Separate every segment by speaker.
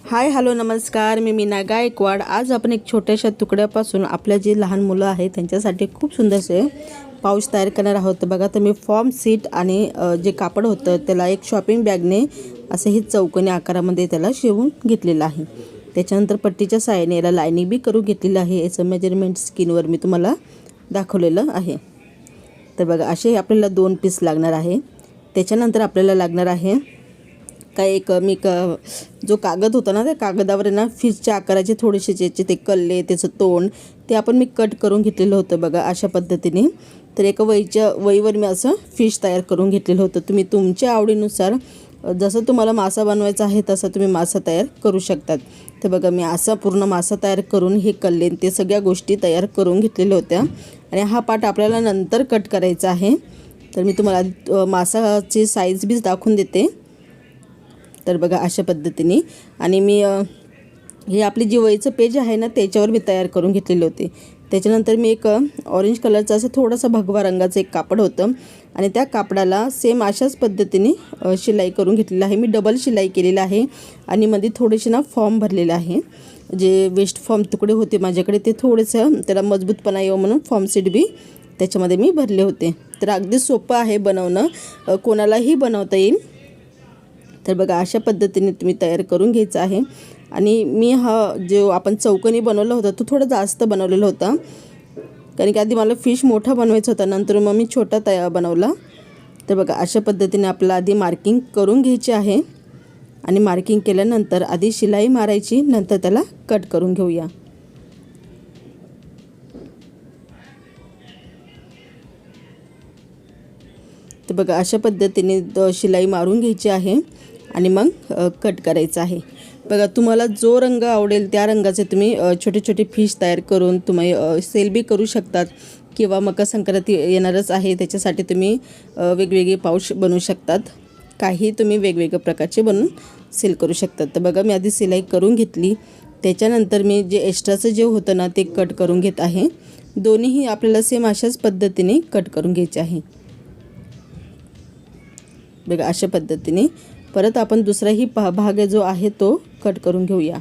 Speaker 1: Hi hello नमस्कार, मी मीना गायकवाड। आज आपण एक छोट्याशा तुकड्यापासून आपल्या जे लहान मुलं आहेत त्यांच्यासाठी खूप सुंदरसे पाऊच तयार करणार आहोत। बघा, तर मी फॉर्म सीट आणि जे कापड होतं त्याला एक शॉपिंग बॅगने असं ही चौकोनी आकारामध्ये त्याला शिवून घेतलेलं आहे। त्याच्यानंतर पट्टीच्या साहाय्याने याला लाईनिंग बी करून घेतलेलं आहे। याचं मेजरमेंट स्क्रीनवर मी तुम्हाला दाखवलेलं आहे। तर बघा, असे आपल्याला 2 पीस लागणार आहे। त्याच्यानंतर आपल्याला लागणार आहे जो कागद होता ना, त्या कागदावर ना फिशच्या आकाराचे थोडेसे ज्याचे ते कल्ले, त्याचं तोंड ते आपण मी कट करून घेतलेलं होतं। बघा, अशा पद्धतीने तर एका वहीवर मी असं फिश तयार करून घेतलेलं होतं। तुम्ही तुमच्या आवडीनुसार जसं तुम्हाला मासा बनवायचा आहे तसं तुम्ही मासा तयार करू शकतात। तर बघा, मी असा पूर्ण मासा तयार करून हे कल्ले ते सगळ्या गोष्टी तयार करून घेतलेल्या होत्या आणि हा पार्ट आपल्याला नंतर कट करायचा आहे। तर मी तुम्हाला मासाची साईज बी दाखवून देते। तर बघा, अशा पद्धतीने आणि मी हे आपली जी वहीचं पेज आहे ना त्याच्यावर मी तयार करून घेतलेले होते। त्याच्यानंतर मी एक ऑरेंज कलरचं असं थोडासा भगवा रंगाचं एक कापड होतं आणि त्या कापडाला सेम अशाच पद्धतीने शिलाई करून घेतलेलं आहे। मी डबल शिलाई केलेलं आहे आणि मध्ये थोडेसे ना फॉर्म भरलेले आहे। जे वेस्ट फॉर्म तुकडे होते माझ्याकडे ते थोडेसं त्याला मजबूतपणा येऊ म्हणून फॉर्म सीट बी त्याच्यामध्ये मी भरले होते। तर अगदी सोपं आहे बनवणं, कोणालाही बनवता येईल। तर बघा, अशा पद्धतीने तुम्ही तयार करून घ्यायचं आहे। आणि मी जो आपण चौकोनी बनवला होता तो थोडा जास्त बनवलेला होता, कारण की आधी मला फिश मोठा बनवायचा होता, नंतर मग मी छोटा बनवला। तर बघा, अशा पद्धतीने आपल्याला आधी मार्किंग करून घ्यायची आहे आणि मार्किंग केल्यानंतर आधी शिलाई मारायची, नंतर त्याला कट करून घेऊया। तर बघा, अशा पद्धतीने शिलाई मारून घ्यायची आहे आणि मग कट करायचं आहे। बघा, तुम्हाला जो रंग आवडेल त्या रंगाचे तुम्ही छोटे छोटे फिश तयार करून तुम्ही सेल बी करू शकतात किंवा मकर संक्रांती येणारच आहे त्याच्यासाठी तुम्ही वेगवेगळे पाऊच बनवू शकतात। काही तुम्ही वेगवेगळ्या प्रकारचे बनवून सेल करू शकतात। तर बघा, मी आधी सिलाई करून घेतली, त्याच्यानंतर मी जे एक्स्ट्राचं जे होतं ना ते कट करून घेत आहे। दोन्हीही आपल्याला सेम अशाच पद्धतीने कट करून घ्यायचे आहे। बघा, अशा पद्धतीने परत आपण दुसराही भाग जो आहे तो कट करून घेऊया।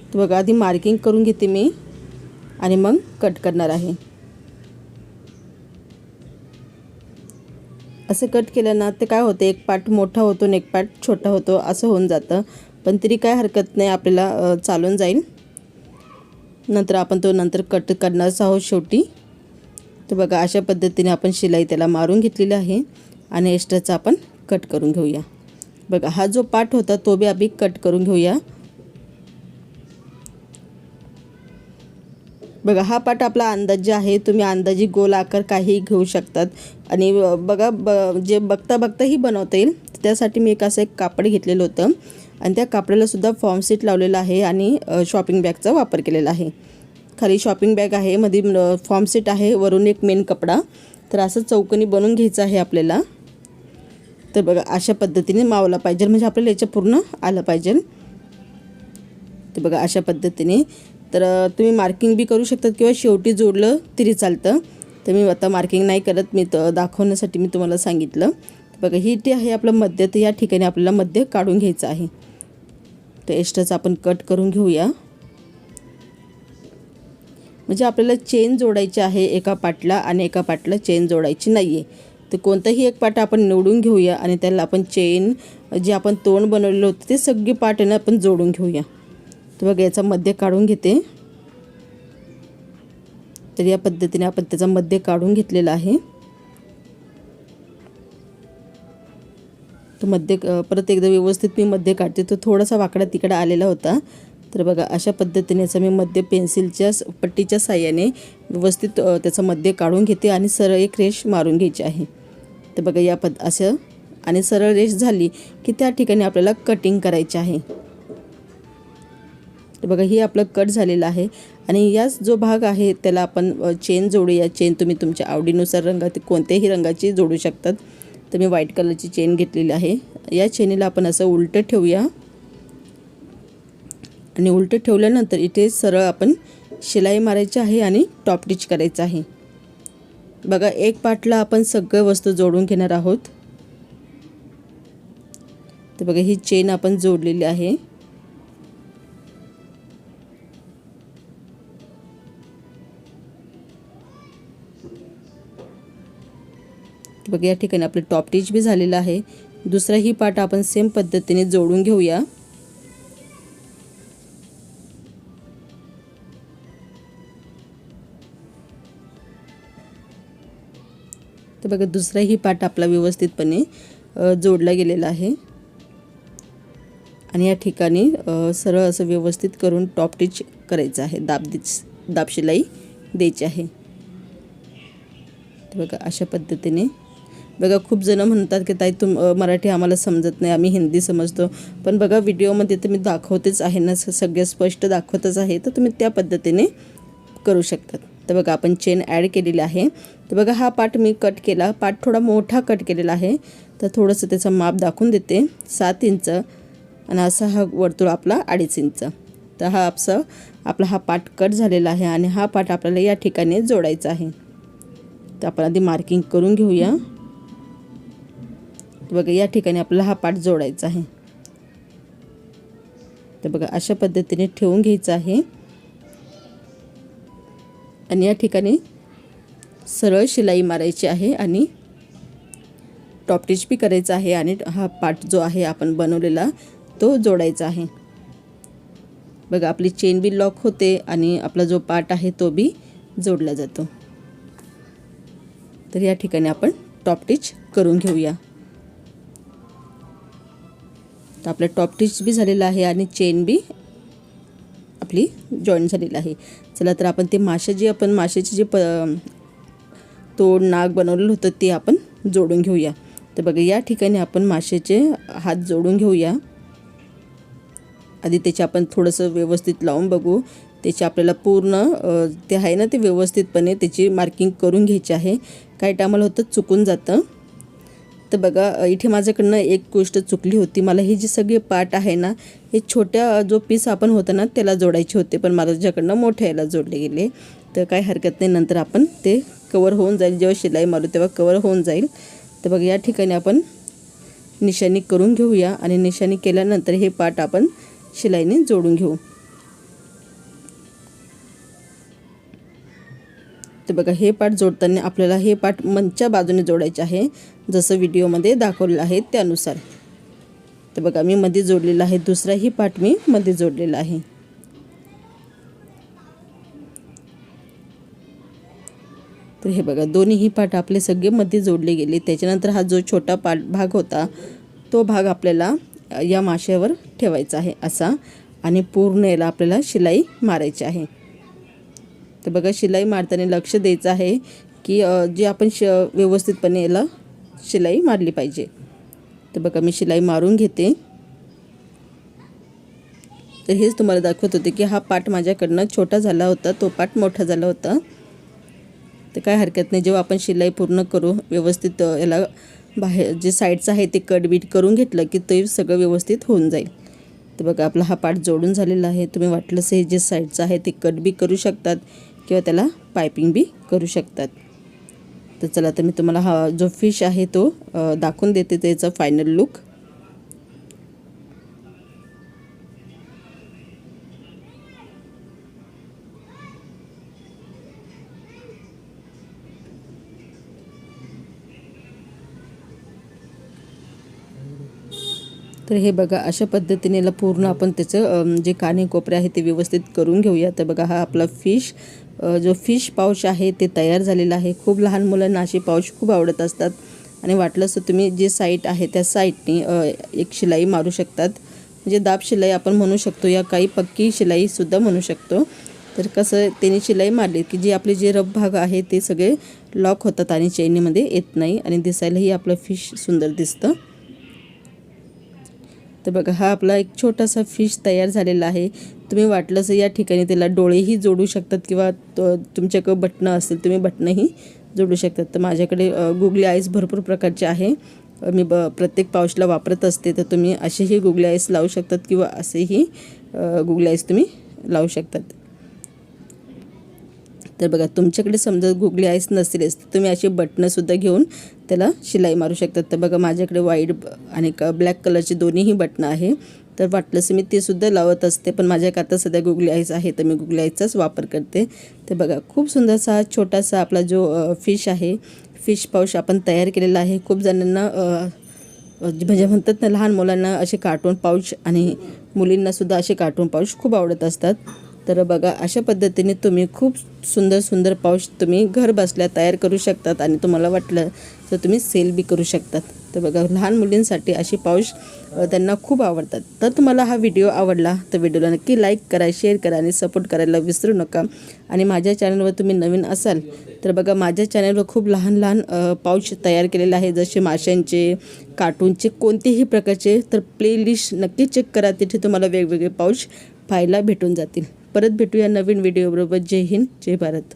Speaker 1: तर बघा, आधी मार्किंग करून घेते मी आणि मग कट करणार आहे। असं कट केलं ना ते काय होतं, एक पार्ट मोठा होतो आणि एक पार्ट छोटा होतो, असं होऊन जातं। पण तरी काय हरकत नाही, आपल्याला चालून जाईल। नंतर आपण तो कट करणारच आहोत शेवटी। तर बघा, अशा पद्धतीने आपण शिलाई त्याला मारून घेतलेली आहे आणि एक्स्ट्राचा आपण कट करून घेऊया। बघा, हा जो पार्ट होता तो बी आधी कट करून घेऊया। बघा, हा पार्ट आपला अंदाजे आहे, तुम्ही अंदाजी गोल आकार काही घेऊ शकतात। आणि बघा, जे बघता ही बनवता येईल त्यासाठी मी एक कापड घेतलेलं होतं आणि त्या कापडाला सुद्धा फॉर्म सीट लावलेला आहे आणि शॉपिंग बॅगचा वापर केलेला आहे। खाली शॉपिंग बॅग आहे, मध्ये फॉर्म सीट आहे, वरून एक मेन कपडा। तर असं चौकोनी बनवून घ्यायचं आहे आपल्याला। तर बघा, अशा पद्धतीने मावला पाहिजे, म्हणजे आपल्याला याच्या पूर्ण आलं पाहिजे। तर बघा, अशा पद्धतीने तर तुम्ही मार्किंग बी करू शकतात किंवा शेवटी जोडलं तरी चालतं। तर मी आता मार्किंग नाही करत, मी दाखवण्यासाठी मी तुम्हाला सांगितलं। बघा, ही टी आहे आपलं मध्य, तर या ठिकाणी आपल्याला मध्य काढून घ्यायचं आहे। तर एक्स्ट्राचं आपण कट करून घेऊया, म्हणजे आपल्याला चेन जोडायची आहे एका पाटला आणि एका पाटला चेन जोडायची नाही आहे। तर कोणताही एक पाट आपण निवडून घेऊया आणि त्याला आपण चेन जे आपण तोंड बनवलेलं होतं ते सगळे पाट आहे ना आपण जोडून घेऊया। तर बघा, याचा मध्य काढून घेते। तर या पद्धतीने आपण त्याचा मध्य काढून घेतलेला आहे। तो मध्य परत एकदा व्यवस्थित मी मध्य काढते, तो थोडासा वाकडा तिकडे आलेला होता। तर बघा, अशा पद्धतीने याचा मी मध्य पेन्सिलच्या पट्टीच्या साहाय्याने व्यवस्थित त्याचं मध्य काढून घेते आणि सरळ एक रेष मारून घ्यायची आहे। तर बघा, या असं आणि सरळ रेष झाली की त्या ठिकाणी आपल्याला कटिंग करायची आहे। तर बघा, ही आपलं कट झालेलं आहे आणि याच जो भाग आहे त्याला आपण चेन जोडूया। चेन तुम्ही तुमच्या आवडीनुसार रंगात कोणत्याही रंगाची जोडू शकतात। तर मी व्हाईट कलरची चेन घेतलेली आहे। या चेनीला आपण असं उलटं ठेवूया आणि उलटं ठेवल्यानंतर इथे सरळ आपण शिलाई मारायची आहे आणि टॉप स्टिच करायचं आहे। बघा, एक पाटला आपण सगळं वस्तू जोडून घेणार आहोत। तर बघा ही चेन आपण जोडलेली आहे. बघा या ठिकाणी आपलं टॉप स्टिच बी झालेलं आहे. दुसराही पार्ट आपण सेम पद्धतीने जोडून घेऊया. तर बघा दुसराही पार्ट आपला व्यवस्थितपणे जोडला गेलेला आहे आणि या ठिकाणी सरळ असं व्यवस्थित करून टॉप स्टिच करायचं आहे. दाब शिलाई द्यायची आहे. तर बघा अशा पद्धतीने. बघा खूप जण म्हणतात की ताई मराठी आम्हाला समजत नाही, आम्ही हिंदी समजतो. पण बघा व्हिडिओमध्ये तर मी दाखवतेच आहे ना, सगळं स्पष्ट दाखवतच आहे, तर तुम्ही त्या पद्धतीने करू शकतात. तर बघा आपण चेन ॲड केलेली आहे. तर बघा हा पार्ट मी कट केला. पार्ट थोडा मोठा कट केलेला आहे, तर थोडंसं त्याचं माप दाखवून देते. 7 इंच आणि असा हा वर्तुळ आपला 2.5 इंच. तर हा आपला हा पार्ट कट झालेला आहे आणि हा पार्ट आपल्याला या ठिकाणी जोडायचा आहे. तर आपण आधी मार्किंग करून घेऊया. बघा या ठिकाणी आपल्याला हा पार्ट जोडायचा आहे. तर बघा अशा पद्धतीने ठेवून घ्यायचं आहे आणि या ठिकाणी सरळ शिलाई मारायची आहे आणि टॉप स्टिच बी करायचं आहे आणि हा पार्ट जो आहे आपण बनवलेला तो जोडायचा आहे. बघा आपली चेन बी लॉक होते आणि आपला जो पार्ट आहे तो बी जोडला जातो. तर या ठिकाणी आपण टॉप स्टिच करून घेऊया. तर आपलं टॉप स्टिच बी झालेलं आहे आणि चेन बी आपली जॉईन झालेली आहे. चला तर आपण ते माशाचे जे तोंड नाक बनवलेलं होतं ते आपण जोडून घेऊया. तर बघा या ठिकाणी आपण माशाचे हात जोडून घेऊया. आधी त्याचे आपण थोडंसं व्यवस्थित लावून बघू. त्याचे आपल्याला पूर्ण ते आहे ना ते व्यवस्थितपणे त्याची मार्किंग करून घ्यायची आहे. काही टायमाला होतं चुकून जातं. तर बघा इथे माझ्याकडनं एक गोष्ट चुकली होती. मला हे जे सगळे पार्ट आहे ना, हे छोट्या जो पीस आपण होतं ना त्याला जोडायचे होते, पण माझ्याकडनं मोठ्या याला जोडले गेले. तर काही हरकत नाही, नंतर आपण ते कवर होऊन जाईल. जेव्हा शिलाई मारू तेव्हा कवर होऊन जाईल. तर बघा या ठिकाणी आपण निशाणी करून घेऊया आणि निशाणी केल्यानंतर हे पार्ट आपण शिलाईने जोडून घेऊ. तर बघा हे पार्ट जोडताना आपल्याला हे पार्ट मंच्या बाजूने जोडायचे आहे, जसं व्हिडिओमध्ये दाखवलेलं आहे त्यानुसार. तर बघा मी मध्ये जोडलेला आहे. दुसराही पार्ट मी मध्ये जोडलेला आहे. तर हे बघा दोन्हीही पार्ट आपले सगळे मध्ये जोडले गेले. त्याच्यानंतर हा जो छोटा भाग होता तो भाग आपल्याला या माशावर ठेवायचा आहे असा आणि पूर्ण याला आपल्याला शिलाई मारायची आहे. तर बघा शिलाई मारताना लक्ष द्यायचं आहे की जे आपण व्यवस्थितपणे याला शिलाई मारली पाहिजे. तर बघा मी शिलाई मारून घेते. तर हेच तुम्हाला दाखवत होते की हा पार्ट माझ्याकडनं छोटा झाला होता, तो पार्ट मोठा झाला होता. तर काय हरकत नाही, जेव्हा आपण शिलाई पूर्ण करू व्यवस्थित याला बाहेर जे साईडचं आहे ते कट बीट करून घेतलं की ते सगळं व्यवस्थित होऊन जाईल. तर बघा आपला हा पार्ट जोडून झालेला आहे. तुम्ही वाटलंच हे जे साईडचं आहे ते कट बी करू शकतात किंवा त्याला पायपिंग बी करू शकतात. तर चला तर मी तुम्हाला हा जो फिश आहे तो दाखवून देते त्याचा फायनल लुक. तर हे बघा अशा पद्धतीने याला पूर्ण आपण त्याचं जे काने कोपरे आहे ते व्यवस्थित करून घेऊया. तर बघा हा आपला जो फिश पाऊच आहे ते तयार झालेला आहे. खूप लहान मुलांना असे पाऊच खूप आवडत असतात आणि वाटलंच तर तुम्ही जे साईड आहे त्या साईडने एक शिलाई मारू शकतात. म्हणजे दाब शिलाई आपण म्हणू शकतो या काही पक्की शिलाईसुद्धा म्हणू शकतो. तर कसं त्याने शिलाई मारली की जे रफ भाग आहे ते सगळे लॉक होतात आणि चैनीमध्ये येत नाही आणि दिसायलाही आपलं फिश सुंदर दिसतं. तर बघा हा आपला एक छोटासा फिश तयार झालेला आहे. तुम्ही वाटलंच या ठिकाणी त्याला डोळेही जोडू शकतात किंवा तुमच्याकडे बटणं असेल तुम्ही बटणंही जोडू शकतात. तर माझ्याकडे गुगली आईस भरपूर प्रकारचे आहे. मी प्रत्येक पाऊचला वापरत असते. तर तुम्ही असेही गुगली आईस लावू शकतात किंवा असेही गुगली आईस तुम्ही लावू शकतात. तर बघा, तुमच्याकडे समजा गुगली आईस नसेलच तर तुम्ही अशी बटणंसुद्धा घेऊन त्याला शिलाई मारू शकतात. तर बघा, माझ्याकडे व्हाईट आणि ब्लॅक कलरची दोन्हीही बटणं आहे. तर वाटलंच मी ते सुद्धा लावत असते, पण माझ्याकडे आता सध्या गुगली आईस आहे तर मी गुगली आईसचाच वापर करते. तर बघा, खूप सुंदरसा छोटासा आपला जो फिश आहे, फिश पाऊच आपण तयार केलेला आहे. खूप जणांना म्हणजे म्हणतात ना, लहान मुलांना असे कार्टून पाऊच आणि मुलींनासुद्धा असे कार्टून पाऊच खूप आवडत असतात. तर बघा, अशा पद्धतीने तुम्ही खूप सुंदर सुंदर पाऊच तुम्ही घर बसल्या तयार करू शकतात आणि तुम्हाला वाटलं तर तुम्ही सेल बी करू शकतात. तर बघा, लहान मुलींसाठी अशी पाऊच त्यांना खूप आवडतात. तर तुम्हाला हा व्हिडिओ आवडला तर व्हिडिओला नक्की लाईक करा, शेअर करा आणि सपोर्ट करायला विसरू नका. आणि माझ्या चॅनलवर तुम्ही नवीन असाल तर बघा, माझ्या चॅनलवर खूप लहान लहान पाऊच तयार केलेले आहे, जसे माशांचे, कार्टूनचे, कोणतेही प्रकारचे. तर प्लेलिस्ट नक्की चेक करा, तिथे तुम्हाला वेगवेगळे पाऊच पाहायला भेटून जातील. परत भेटूया नवीन व्हिडिओबरोबर. जय हिंद, जय भारत.